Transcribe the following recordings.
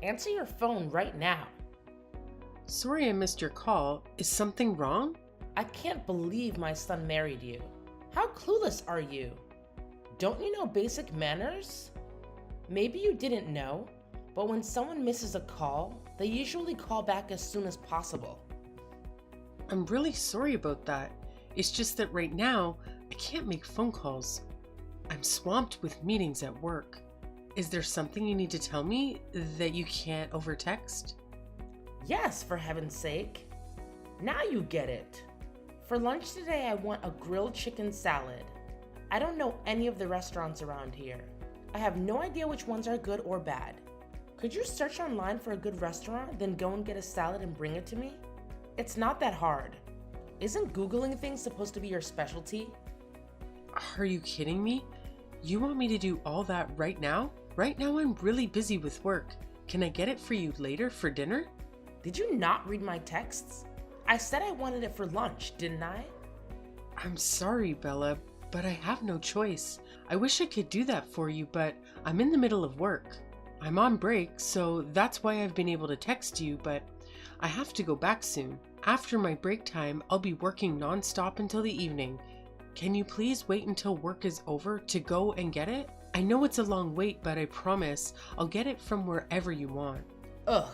Answer your phone right now. Sorry I missed your call. Is something wrong? I can't believe my son married you. How clueless are you? Don't you know basic manners? Maybe you didn't know, but when someone misses a call, they usually call back as soon as possible. I'm really sorry about that. It's just that right now, I can't make phone calls. I'm swamped with meetings at work. Is there something you need to tell me that you can't over text? Yes, for heaven's sake. Now you get it. For lunch today, I want a grilled chicken salad. I don't know any of the restaurants around here. I have no idea which ones are good or bad. Could you search online for a good restaurant, then go and get a salad and bring it to me? It's not that hard. Isn't Googling things supposed to be your specialty? Are you kidding me? You want me to do all that right now? Right now I'm really busy with work. Can I get it for you later for dinner? Did you not read my texts? I said I wanted it for lunch, didn't I? I'm sorry, Bella, but I have no choice. I wish I could do that for you, but I'm in the middle of work. I'm on break, so that's why I've been able to text you, but I have to go back soon. After my break time, I'll be working non-stop until the evening. Can you please wait until work is over to go and get it? I know it's a long wait, but I promise I'll get it from wherever you want. Ugh,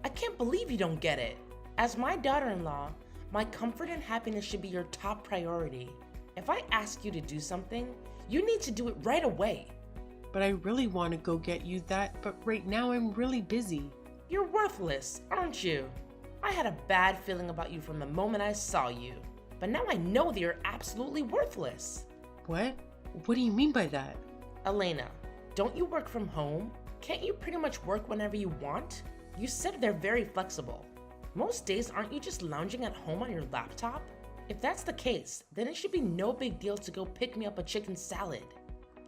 I can't believe you don't get it. As my daughter-in-law, my comfort and happiness should be your top priority. If I ask you to do something, you need to do it right away. But I really want to go get you that, but right now I'm really busy. You're worthless, aren't you? I had a bad feeling about you from the moment I saw you, but now I know that you're absolutely worthless. What? What do you mean by that? Elena, don't you work from home? Can't you pretty much work whenever you want? You said they're very flexible. Most days, aren't you just lounging at home on your laptop? If that's the case, then it should be no big deal to go pick me up a chicken salad.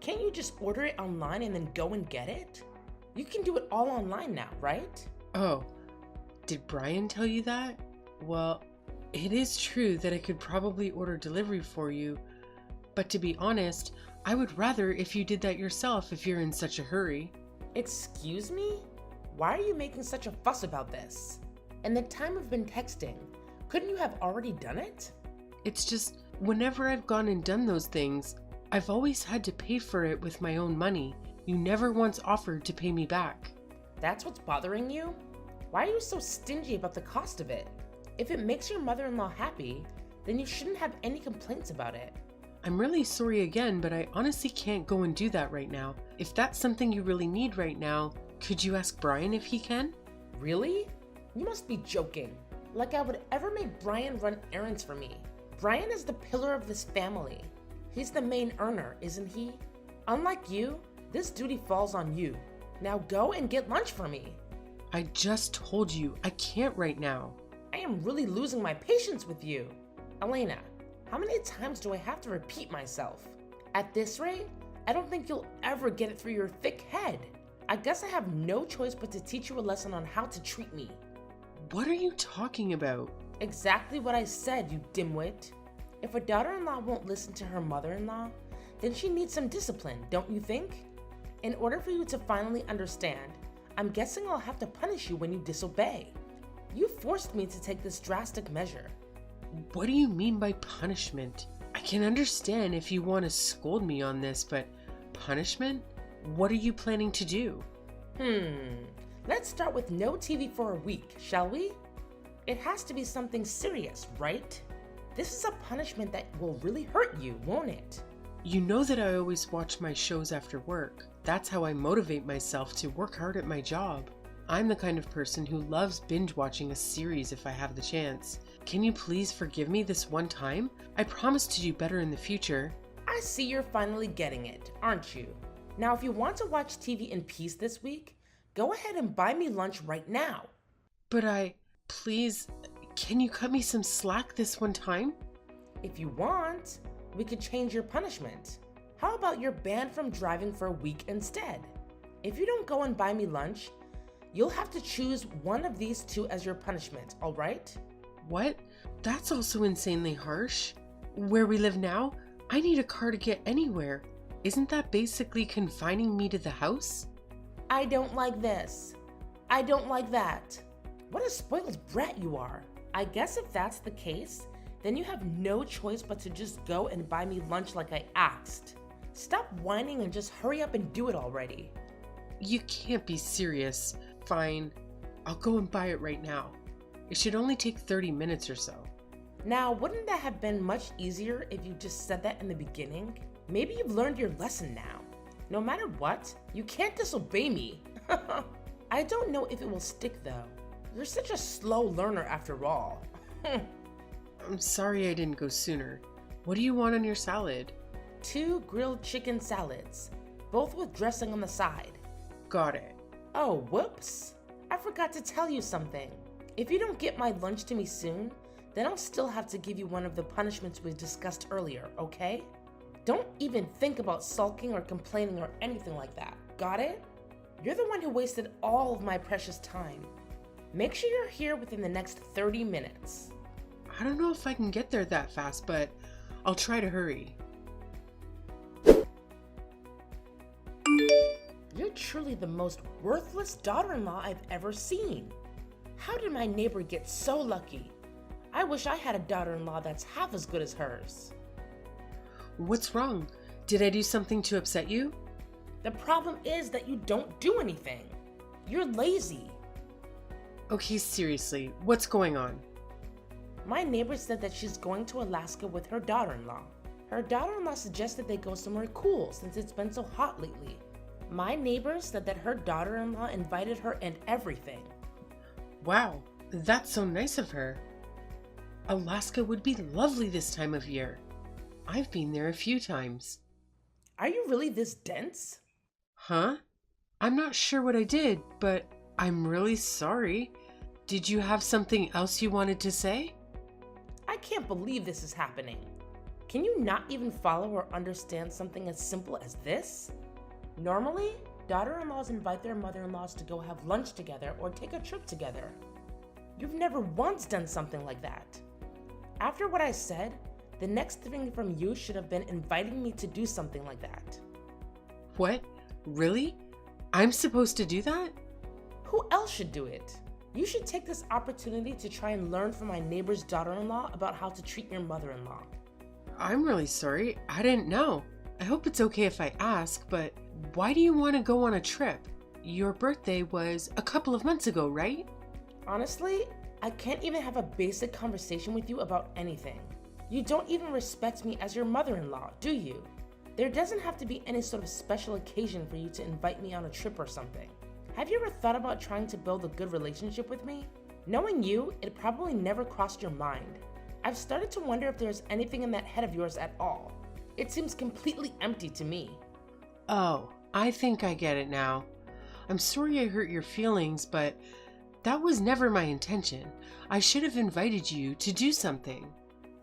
Can't you just order it online and then go and get it? You can do it all online now, right? Oh, did Brian tell you that? Well, it is true that I could probably order delivery for you, but to be honest, I would rather if you did that yourself if you're in such a hurry. Excuse me? Why are you making such a fuss about this? In the time we've been texting, couldn't you have already done it? It's just, whenever I've gone and done those things, I've always had to pay for it with my own money. You never once offered to pay me back. That's what's bothering you? Why are you so stingy about the cost of it? If it makes your mother-in-law happy, then you shouldn't have any complaints about it. I'm really sorry again, but I honestly can't go and do that right now. If that's something you really need right now, could you ask Brian if he can? Really? You must be joking. Like I would ever make Brian run errands for me. Brian is the pillar of this family. He's the main earner, isn't he? Unlike you, this duty falls on you. Now go and get lunch for me. I just told you, I can't right now. I am really losing my patience with you. Elena, how many times do I have to repeat myself? At this rate, I don't think you'll ever get it through your thick head. I guess I have no choice but to teach you a lesson on how to treat me. What are you talking about? Exactly what I said, you dimwit. If a daughter-in-law won't listen to her mother-in-law, then she needs some discipline, don't you think? In order for you to finally understand, I'm guessing I'll have to punish you when you disobey. You forced me to take this drastic measure. What do you mean by punishment? I can understand if you want to scold me on this, but punishment? What are you planning to do? Let's start with no TV for a week, shall we? It has to be something serious, right? This is a punishment that will really hurt you, won't it? You know that I always watch my shows after work. That's how I motivate myself to work hard at my job. I'm the kind of person who loves binge watching a series if I have the chance. Can you please forgive me this one time? I promise to do better in the future. I see you're finally getting it, aren't you? Now, if you want to watch TV in peace this week, go ahead and buy me lunch right now. But please, can you cut me some slack this one time? If you want, we could change your punishment. How about you're banned from driving for a week instead? If you don't go and buy me lunch, you'll have to choose one of these two as your punishment, all right? What? That's also insanely harsh. Where we live now, I need a car to get anywhere. Isn't that basically confining me to the house? I don't like this. I don't like that. What a spoiled brat you are. I guess if that's the case, then you have no choice but to just go and buy me lunch like I asked. Stop whining and just hurry up and do it already. You can't be serious. Fine, I'll go and buy it right now. It should only take 30 minutes or so. Now, wouldn't that have been much easier if you just said that in the beginning? Maybe you've learned your lesson now. No matter what, you can't disobey me. I don't know if it will stick though. You're such a slow learner after all. I'm sorry I didn't go sooner. What do you want on your salad? 2 grilled chicken salads, both with dressing on the side. Got it. Oh, whoops. I forgot to tell you something. If you don't get my lunch to me soon, then I'll still have to give you one of the punishments we discussed earlier, okay? Don't even think about sulking or complaining or anything like that. Got it? You're the one who wasted all of my precious time. Make sure you're here within the next 30 minutes. I don't know if I can get there that fast, but I'll try to hurry. You're truly the most worthless daughter-in-law I've ever seen. How did my neighbor get so lucky? I wish I had a daughter-in-law that's half as good as hers. What's wrong? Did I do something to upset you? The problem is that you don't do anything. You're lazy. Okay, seriously, what's going on? My neighbor said that she's going to Alaska with her daughter-in-law. Her daughter-in-law suggested they go somewhere cool since it's been so hot lately. My neighbor said that her daughter-in-law invited her and everything. Wow, that's so nice of her. Alaska would be lovely this time of year. I've been there a few times. Are you really this dense? Huh? I'm not sure what I did, but I'm really sorry. Did you have something else you wanted to say? I can't believe this is happening. Can you not even follow or understand something as simple as this? Normally, daughter-in-laws invite their mother-in-laws to go have lunch together or take a trip together. You've never once done something like that. After what I said, the next thing from you should have been inviting me to do something like that. What? Really? I'm supposed to do that? Who else should do it? You should take this opportunity to try and learn from my neighbor's daughter-in-law about how to treat your mother-in-law. I'm really sorry. I didn't know. I hope it's okay if I ask, but why do you want to go on a trip? Your birthday was a couple of months ago, right? Honestly, I can't even have a basic conversation with you about anything. You don't even respect me as your mother-in-law, do you? There doesn't have to be any sort of special occasion for you to invite me on a trip or something. Have you ever thought about trying to build a good relationship with me? Knowing you, it probably never crossed your mind. I've started to wonder if there's anything in that head of yours at all. It seems completely empty to me. Oh, I think I get it now. I'm sorry I hurt your feelings, but that was never my intention. I should have invited you to do something.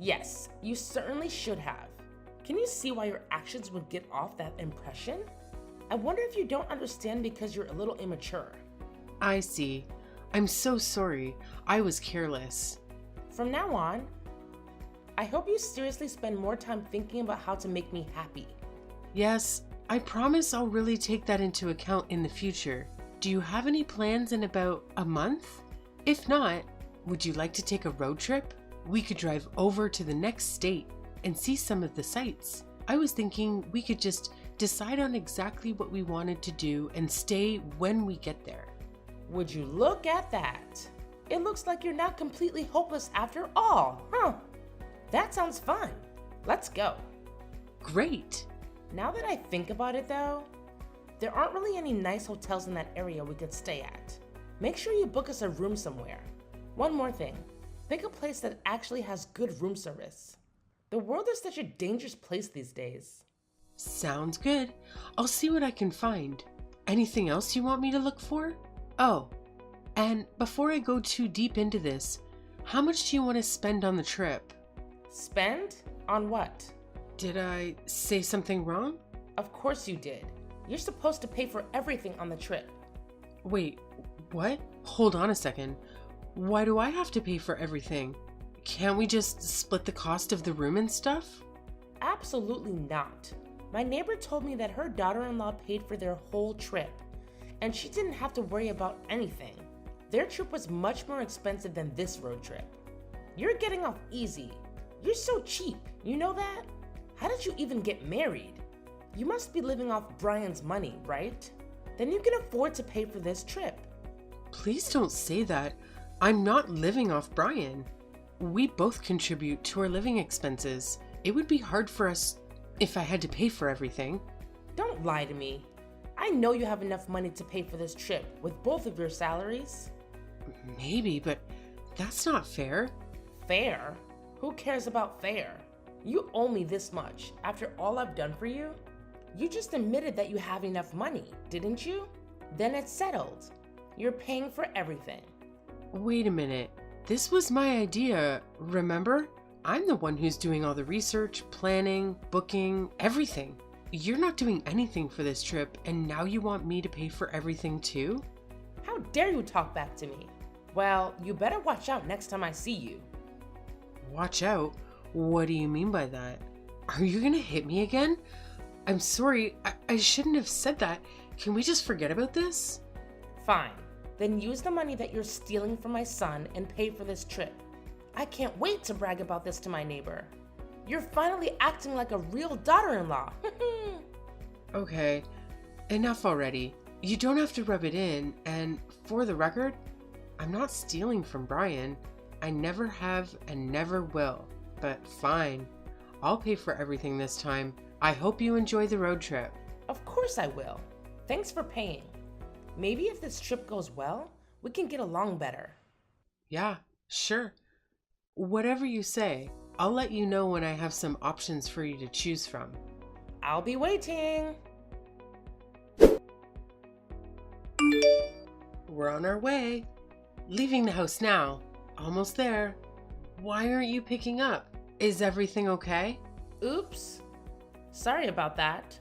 Yes, you certainly should have. Can you see why your actions would get off that impression? I wonder if you don't understand because you're a little immature. I see. I'm so sorry. I was careless. From now on, I hope you seriously spend more time thinking about how to make me happy. Yes, I promise I'll really take that into account in the future. Do you have any plans in about a month? If not, would you like to take a road trip? We could drive over to the next state and see some of the sights. I was thinking we could just decide on exactly what we wanted to do and stay when we get there. Would you look at that? It looks like you're not completely hopeless after all, huh? That sounds fun. Let's go. Great. Now that I think about it though, there aren't really any nice hotels in that area we could stay at. Make sure you book us a room somewhere. One more thing, pick a place that actually has good room service. The world is such a dangerous place these days. Sounds good. I'll see what I can find. Anything else you want me to look for? Oh, and before I go too deep into this, how much do you want to spend on the trip? Spend? On what? Did I say something wrong? Of course you did. You're supposed to pay for everything on the trip. Wait, what? Hold on a second. Why do I have to pay for everything? Can't we just split the cost of the room and stuff? Absolutely not. My neighbor told me that her daughter-in-law paid for their whole trip, and she didn't have to worry about anything. Their trip was much more expensive than this road trip. You're getting off easy. You're so cheap, you know that? How did you even get married? You must be living off Brian's money, right? Then you can afford to pay for this trip. Please don't say that. I'm not living off Brian. We both contribute to our living expenses. It would be hard for us if I had to pay for everything. Don't lie to me. I know you have enough money to pay for this trip with both of your salaries. Maybe, but that's not fair. Fair? Who cares about fair? You owe me this much after all I've done for you. You just admitted that you have enough money, didn't you? Then it's settled. You're paying for everything. Wait a minute. This was my idea, remember? I'm the one who's doing all the research, planning, booking, everything. You're not doing anything for this trip, and now you want me to pay for everything too? How dare you talk back to me? Well, you better watch out next time I see you. Watch out? What do you mean by that? Are you gonna hit me again? I'm sorry, I shouldn't have said that. Can we just forget about this? Fine. Then use the money that you're stealing from my son and pay for this trip. I can't wait to brag about this to my neighbor. You're finally acting like a real daughter-in-law. Okay, enough already. You don't have to rub it in, and for the record, I'm not stealing from Brian. I never have and never will. But fine, I'll pay for everything this time. I hope you enjoy the road trip. Of course I will. Thanks for paying. Maybe if this trip goes well, we can get along better. Yeah, sure. Whatever you say. I'll let you know when I have some options for you to choose from. I'll be waiting. We're on our way. Leaving the house now. Almost there. Why aren't you picking up? Is everything okay? Oops. Sorry about that.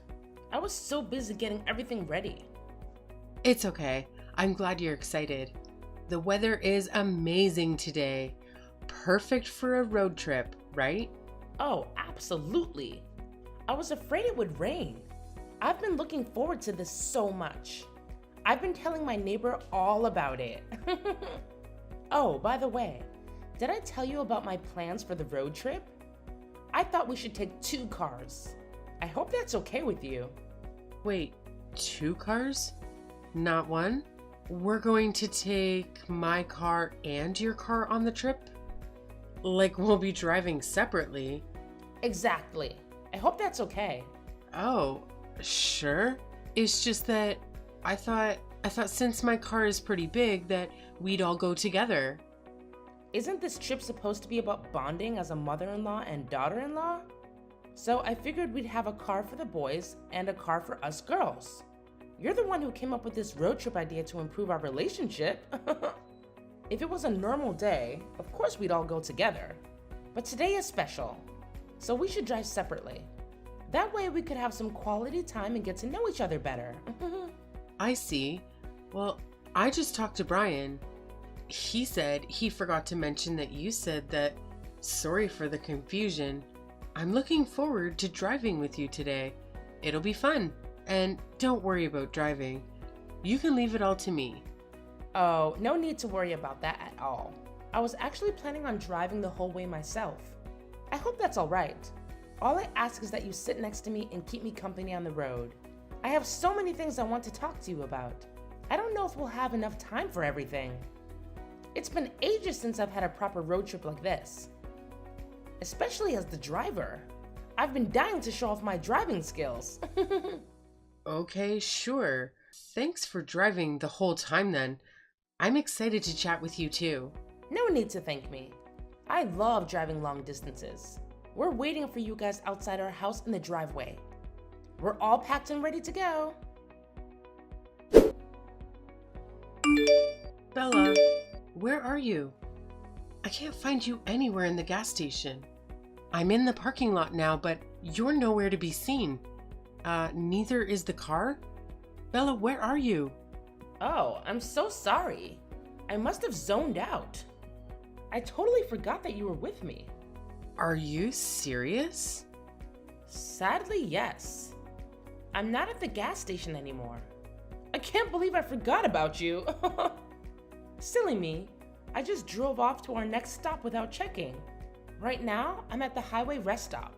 I was so busy getting everything ready. It's okay. I'm glad you're excited. The weather is amazing today. Perfect for a road trip, right? Oh, absolutely. I was afraid it would rain. I've been looking forward to this so much. I've been telling my neighbor all about it. Oh, by the way, did I tell you about my plans for the road trip? I thought we should take 2 cars. I hope that's okay with you. Wait, 2 cars? Not one? We're going to take my car and your car on the trip? Like we'll be driving separately? Exactly. I hope that's okay. Oh, sure. It's just that I thought since my car is pretty big that we'd all go together. Isn't this trip supposed to be about bonding as a mother-in-law and daughter-in-law? So I figured we'd have a car for the boys and a car for us girls. You're the one who came up with this road trip idea to improve our relationship. If it was a normal day, of course we'd all go together. But today is special, so we should drive separately. That way we could have some quality time and get to know each other better. I see. Well, I just talked to Brian. He said he forgot to mention that you said that. Sorry for the confusion. I'm looking forward to driving with you today. It'll be fun. And don't worry about driving. You can leave it all to me. Oh, no need to worry about that at all. I was actually planning on driving the whole way myself. I hope that's all right. All I ask is that you sit next to me and keep me company on the road. I have so many things I want to talk to you about. I don't know if we'll have enough time for everything. It's been ages since I've had a proper road trip like this. Especially as the driver. I've been dying to show off my driving skills. Okay, sure. Thanks for driving the whole time then. I'm excited to chat with you too. No need to thank me. I love driving long distances. We're waiting for you guys outside our house in the driveway. We're all packed and ready to go. Bella, where are you? I can't find you anywhere in the gas station. I'm in the parking lot now, but you're nowhere to be seen. Neither is the car. Bella, where are you? Oh, I'm so sorry. I must have zoned out. I totally forgot that you were with me. Are you serious? Sadly, yes. I'm not at the gas station anymore. I can't believe I forgot about you. Silly me. I just drove off to our next stop without checking. Right now, I'm at the highway rest stop.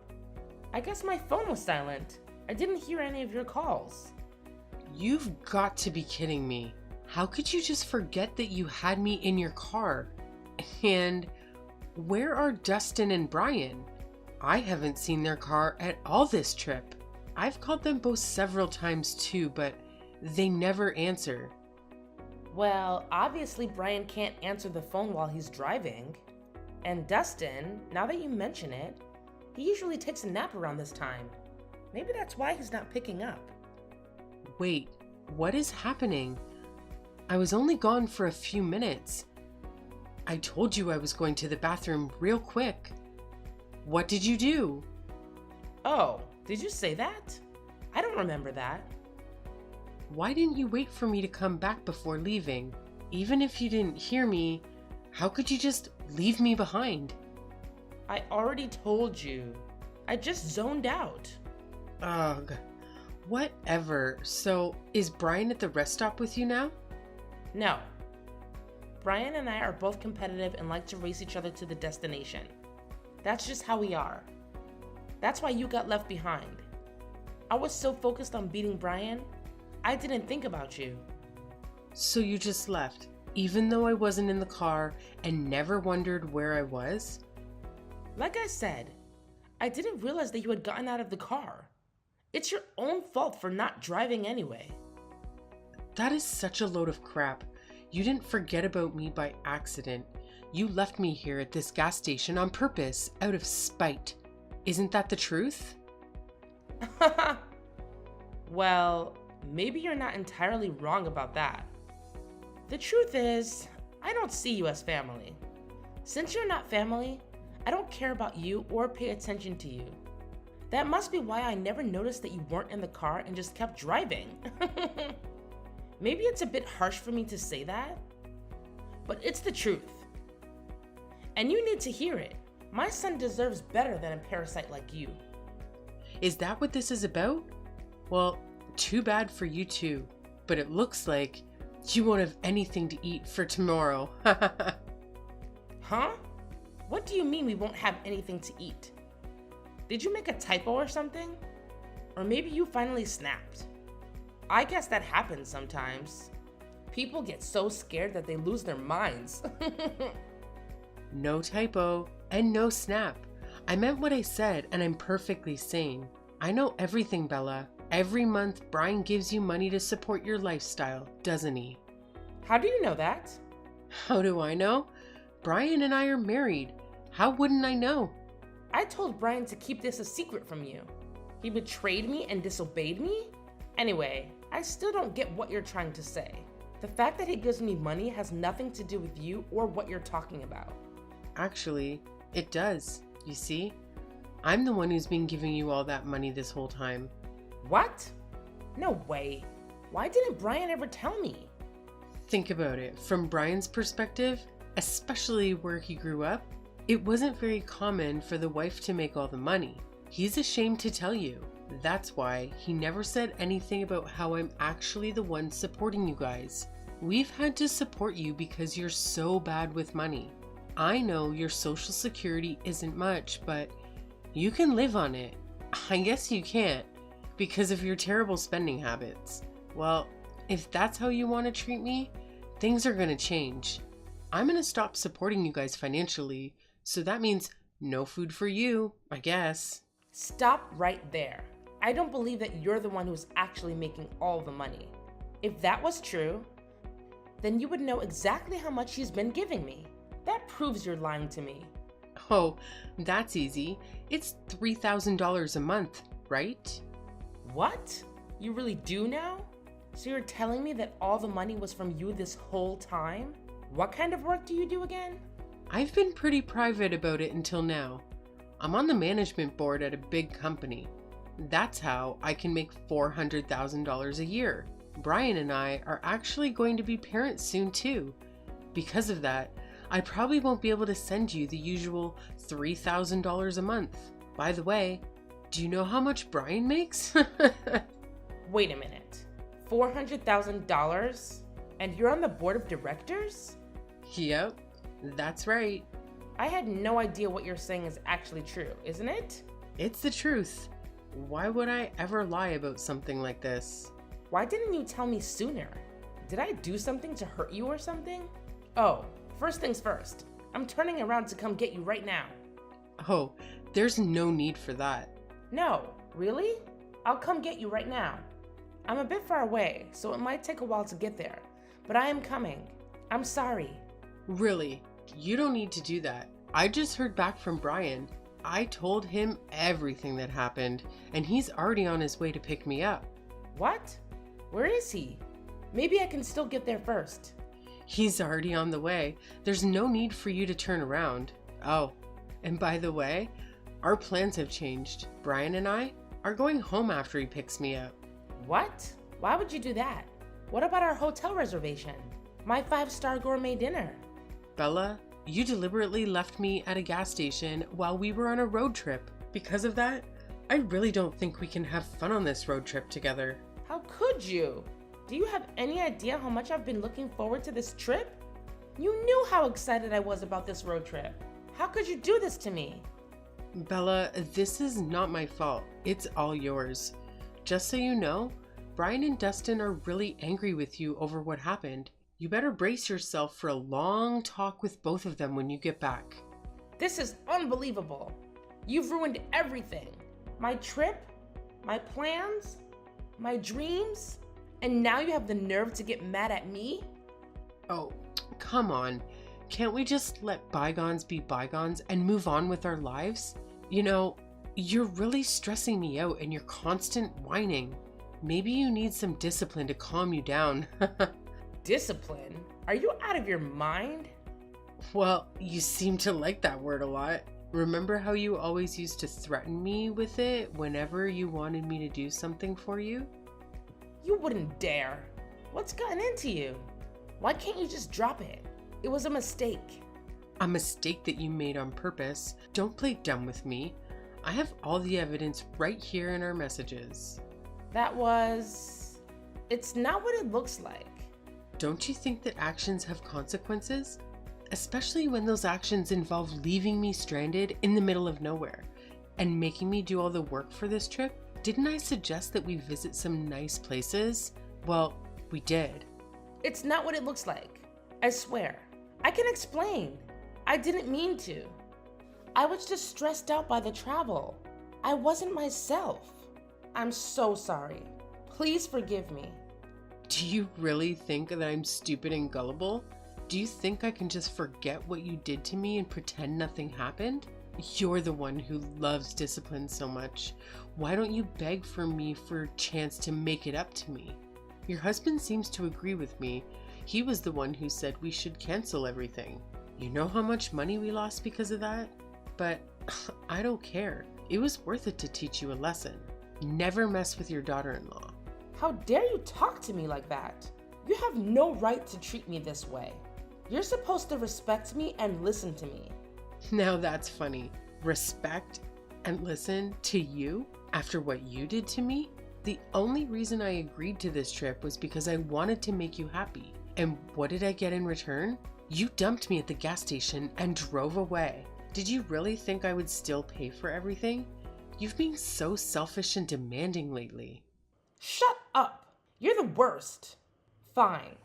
I guess my phone was silent. I didn't hear any of your calls. You've got to be kidding me. How could you just forget that you had me in your car? And where are Dustin and Brian? I haven't seen their car at all this trip. I've called them both several times too, but they never answer. Well, obviously Brian can't answer the phone while he's driving. And Dustin, now that you mention it, he usually takes a nap around this time. Maybe that's why he's not picking up. Wait, what is happening? I was only gone for a few minutes. I told you I was going to the bathroom real quick. What did you do? Oh, did you say that? I don't remember that. Why didn't you wait for me to come back before leaving? Even if you didn't hear me, how could you just leave me behind? I already told you. I just zoned out. Ugh. Whatever. So, is Brian at the rest stop with you now? No. Brian and I are both competitive and like to race each other to the destination. That's just how we are. That's why you got left behind. I was so focused on beating Brian, I didn't think about you. So you just left, even though I wasn't in the car and never wondered where I was? Like I said, I didn't realize that you had gotten out of the car. It's your own fault for not driving anyway. That is such a load of crap. You didn't forget about me by accident. You left me here at this gas station on purpose, out of spite. Isn't that the truth? Well, maybe you're not entirely wrong about that. The truth is, I don't see you as family. Since you're not family, I don't care about you or pay attention to you. That must be why I never noticed that you weren't in the car and just kept driving. Maybe it's a bit harsh for me to say that, but it's the truth. And you need to hear it. My son deserves better than a parasite like you. Is that what this is about? Well, too bad for you too, but it looks like you won't have anything to eat for tomorrow. Huh? What do you mean we won't have anything to eat? Did you make a typo or something? Or maybe you finally snapped? I guess that happens sometimes. People get so scared that they lose their minds. No typo and no snap. I meant what I said and I'm perfectly sane. I know everything, Bella. Every month, Brian gives you money to support your lifestyle, doesn't he? How do you know that? How do I know? Brian and I are married. How wouldn't I know? I told Brian to keep this a secret from you. He betrayed me and disobeyed me? Anyway, I still don't get what you're trying to say. The fact that he gives me money has nothing to do with you or what you're talking about. Actually, it does. You see? I'm the one who's been giving you all that money this whole time. What? No way. Why didn't Brian ever tell me? Think about it. From Brian's perspective, especially where he grew up, it wasn't very common for the wife to make all the money. He's ashamed to tell you. That's why he never said anything about how I'm actually the one supporting you guys. We've had to support you because you're so bad with money. I know your social security isn't much, but you can live on it. I guess you can't because of your terrible spending habits. Well, if that's how you want to treat me, things are going to change. I'm going to stop supporting you guys financially, so that means no food for you, I guess. Stop right there. I don't believe that you're the one who's actually making all the money. If that was true, then you would know exactly how much he's been giving me. That proves you're lying to me. Oh, that's easy. It's $3,000 a month, right? What? You really do now? So you're telling me that all the money was from you this whole time? What kind of work do you do again? I've been pretty private about it until now. I'm on the management board at a big company. That's how I can make $400,000 a year. Brian and I are actually going to be parents soon too. Because of that, I probably won't be able to send you the usual $3,000 a month. By the way, do you know how much Brian makes? Wait a minute. $400,000? And you're on the board of directors? Yep, that's right. I had no idea what you're saying is actually true, isn't it? It's the truth. Why would I ever lie about something like this? Why didn't you tell me sooner? Did I do something to hurt you or something? Oh, first things first. I'm turning around to come get you right now. Oh, there's no need for that. No, really? I'll come get you right now. I'm a bit far away, so it might take a while to get there, but I am coming. I'm sorry. Really, you don't need to do that. I just heard back from Brian. I told him everything that happened, and he's already on his way to pick me up. What? Where is he? Maybe I can still get there first. He's already on the way. There's no need for you to turn around. Oh, and by the way, our plans have changed. Brian and I are going home after he picks me up. What? Why would you do that? What about our hotel reservation? My 5-star gourmet dinner? Bella, you deliberately left me at a gas station while we were on a road trip. Because of that, I really don't think we can have fun on this road trip together. How could you? Do you have any idea how much I've been looking forward to this trip? You knew how excited I was about this road trip. How could you do this to me? Bella, this is not my fault. It's all yours. Just so you know, Brian and Dustin are really angry with you over what happened. You better brace yourself for a long talk with both of them when you get back. This is unbelievable. You've ruined everything. My trip, my plans, my dreams, and now you have the nerve to get mad at me? Oh, come on. Can't we just let bygones be bygones and move on with our lives? You know, you're really stressing me out and you're constant whining. Maybe you need some discipline to calm you down. Discipline? Are you out of your mind? Well, you seem to like that word a lot. Remember how you always used to threaten me with it whenever you wanted me to do something for you? You wouldn't dare. What's gotten into you? Why can't you just drop it? It was a mistake. A mistake that you made on purpose. Don't play dumb with me. I have all the evidence right here in our messages. It's not what it looks like. Don't you think that actions have consequences? Especially when those actions involve leaving me stranded in the middle of nowhere and making me do all the work for this trip. Didn't I suggest that we visit some nice places? Well, we did. It's not what it looks like. I swear. I can explain. I didn't mean to. I was just stressed out by the travel. I wasn't myself. I'm so sorry. Please forgive me. Do you really think that I'm stupid and gullible? Do you think I can just forget what you did to me and pretend nothing happened? You're the one who loves discipline so much. Why don't you beg for me for a chance to make it up to me? Your husband seems to agree with me. He was the one who said we should cancel everything. You know how much money we lost because of that? But I don't care. It was worth it to teach you a lesson. Never mess with your daughter-in-law. How dare you talk to me like that? You have no right to treat me this way. You're supposed to respect me and listen to me. Now that's funny. Respect and listen to you after what you did to me? The only reason I agreed to this trip was because I wanted to make you happy. And what did I get in return? You dumped me at the gas station and drove away. Did you really think I would still pay for everything? You've been so selfish and demanding lately. Shut up! You're the worst. Fine.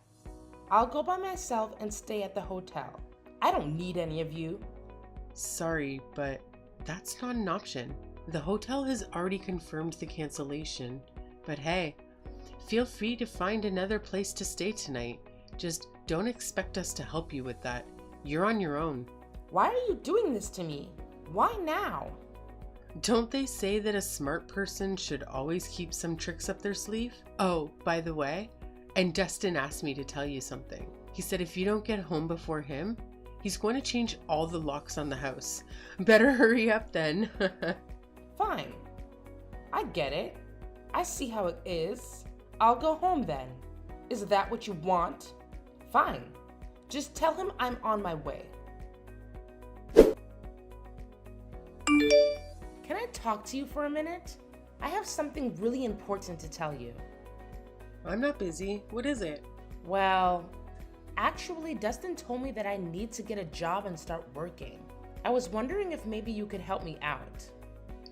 I'll go by myself and stay at the hotel. I don't need any of you. Sorry, but that's not an option. The hotel has already confirmed the cancellation. But hey, feel free to find another place to stay tonight. Just don't expect us to help you with that. You're on your own. Why are you doing this to me? Why now? Don't they say that a smart person should always keep some tricks up their sleeve? Oh, by the way, and Dustin asked me to tell you something. He said if you don't get home before him, he's going to change all the locks on the house. Better hurry up then. Fine. I get it. I see how it is. I'll go home then. Is that what you want? Fine. Just tell him I'm on my way. Can I talk to you for a minute? I have something really important to tell you. I'm not busy. What is it? Well, actually, Dustin told me that I need to get a job and start working. I was wondering if maybe you could help me out.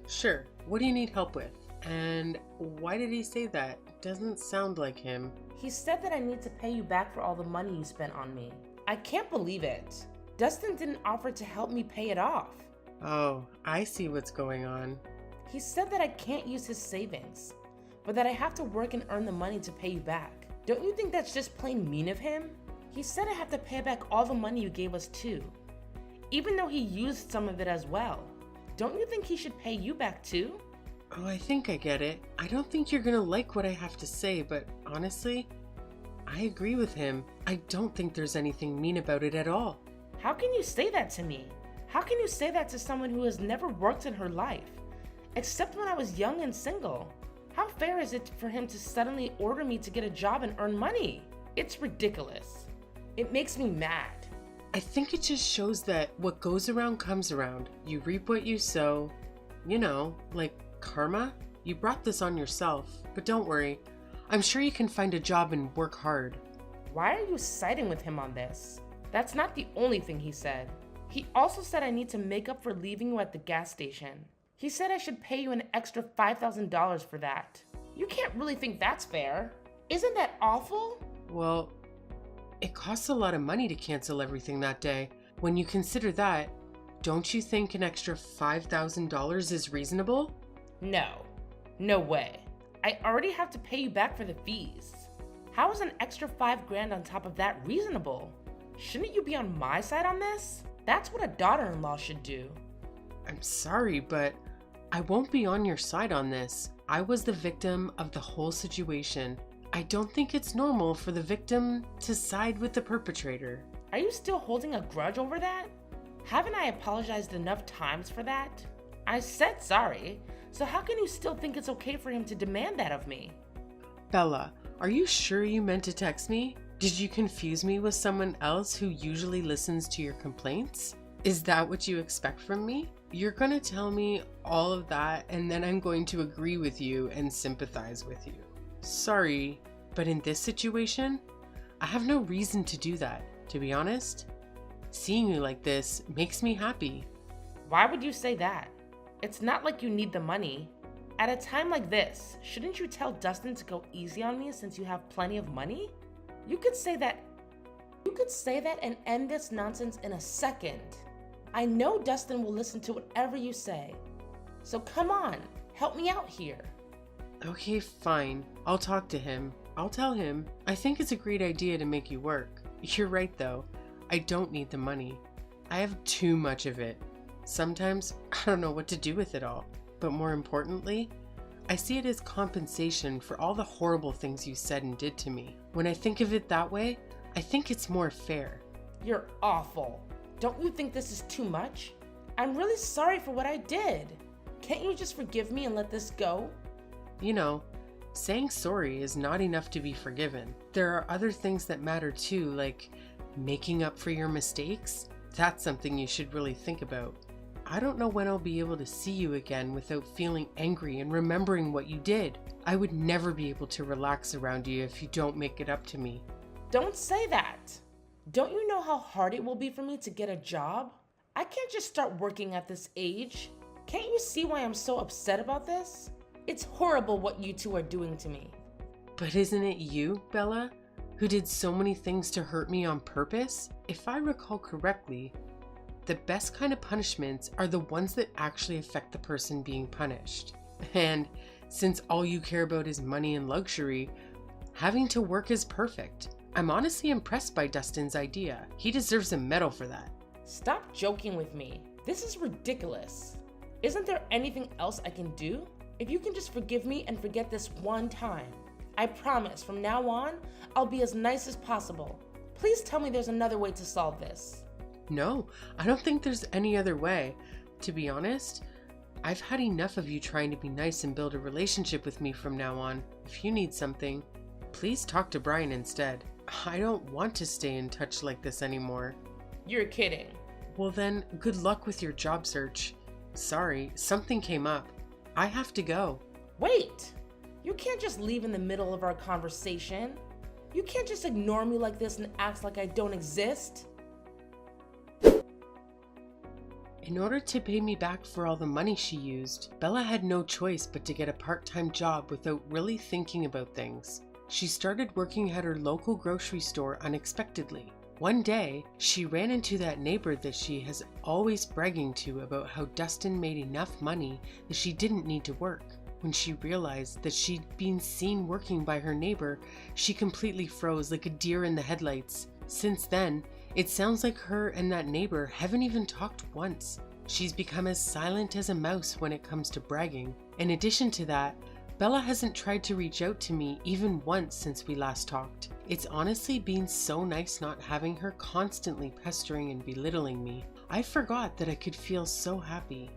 Sure. What do you need help with? And why did he say that? Doesn't sound like him. He said that I need to pay you back for all the money you spent on me. I can't believe it. Dustin didn't offer to help me pay it off. Oh, I see what's going on. He said that I can't use his savings, but that I have to work and earn the money to pay you back. Don't you think that's just plain mean of him? He said I have to pay back all the money you gave us too, even though he used some of it as well. Don't you think he should pay you back too? Oh, I think I get it. I don't think you're gonna like what I have to say, but honestly, I agree with him. I don't think there's anything mean about it at all. How can you say that to me? How can you say that to someone who has never worked in her life, except when I was young and single? How fair is it for him to suddenly order me to get a job and earn money? It's ridiculous. It makes me mad. I think it just shows that what goes around comes around. You reap what you sow. You know, like karma. You brought this on yourself, but don't worry. I'm sure you can find a job and work hard. Why are you siding with him on this? That's not the only thing he said. He also said I need to make up for leaving you at the gas station. He said I should pay you an extra $5,000 for that. You can't really think that's fair. Isn't that awful? Well, it costs a lot of money to cancel everything that day. When you consider that, don't you think an extra $5,000 is reasonable? No. No way. I already have to pay you back for the fees. How is an extra $5,000 on top of that reasonable? Shouldn't you be on my side on this? That's what a daughter-in-law should do. I'm sorry, but I won't be on your side on this. I was the victim of the whole situation. I don't think it's normal for the victim to side with the perpetrator. Are you still holding a grudge over that? Haven't I apologized enough times for that? I said sorry, so how can you still think it's okay for him to demand that of me? Bella, are you sure you meant to text me? Did you confuse me with someone else who usually listens to your complaints? Is that what you expect from me? You're gonna tell me all of that and then I'm going to agree with you and sympathize with you. Sorry, but in this situation, I have no reason to do that, to be honest. Seeing you like this makes me happy. Why would you say that? It's not like you need the money. At a time like this, shouldn't you tell Dustin to go easy on me since you have plenty of money? You could say that and end this nonsense in a second. I know Dustin will listen to whatever you say. So come on, help me out here. Okay, fine. I'll talk to him. I'll tell him. I think it's a great idea to make you work. You're right though. I don't need the money. I have too much of it. Sometimes I don't know what to do with it all. But more importantly, I see it as compensation for all the horrible things you said and did to me. When I think of it that way, I think it's more fair. You're awful. Don't you think this is too much? I'm really sorry for what I did. Can't you just forgive me and let this go? You know, saying sorry is not enough to be forgiven. There are other things that matter too, like making up for your mistakes. That's something you should really think about. I don't know when I'll be able to see you again without feeling angry and remembering what you did. I would never be able to relax around you if you don't make it up to me. Don't say that. Don't you know how hard it will be for me to get a job? I can't just start working at this age. Can't you see why I'm so upset about this? It's horrible what you two are doing to me. But isn't it you, Bella, who did so many things to hurt me on purpose? If I recall correctly, the best kind of punishments are the ones that actually affect the person being punished. And since all you care about is money and luxury, having to work is perfect. I'm honestly impressed by Dustin's idea. He deserves a medal for that. Stop joking with me. This is ridiculous. Isn't there anything else I can do? If you can just forgive me and forget this one time. I promise from now on, I'll be as nice as possible. Please tell me there's another way to solve this. No, I don't think there's any other way. To be honest, I've had enough of you trying to be nice and build a relationship with me from now on. If you need something, please talk to Brian instead. I don't want to stay in touch like this anymore. You're kidding. Well then, good luck with your job search. Sorry, something came up. I have to go. Wait! You can't just leave in the middle of our conversation. You can't just ignore me like this and act like I don't exist. In order to pay me back for all the money she used, Bella had no choice but to get a part-time job without really thinking about things. She started working at her local grocery store unexpectedly. One day, she ran into that neighbor that she has always bragging to about how Dustin made enough money that she didn't need to work. When she realized that she'd been seen working by her neighbor, she completely froze like a deer in the headlights. Since then, it sounds like her and that neighbor haven't even talked once. She's become as silent as a mouse when it comes to bragging. In addition to that, Bella hasn't tried to reach out to me even once since we last talked. It's honestly been so nice not having her constantly pestering and belittling me. I forgot that I could feel so happy.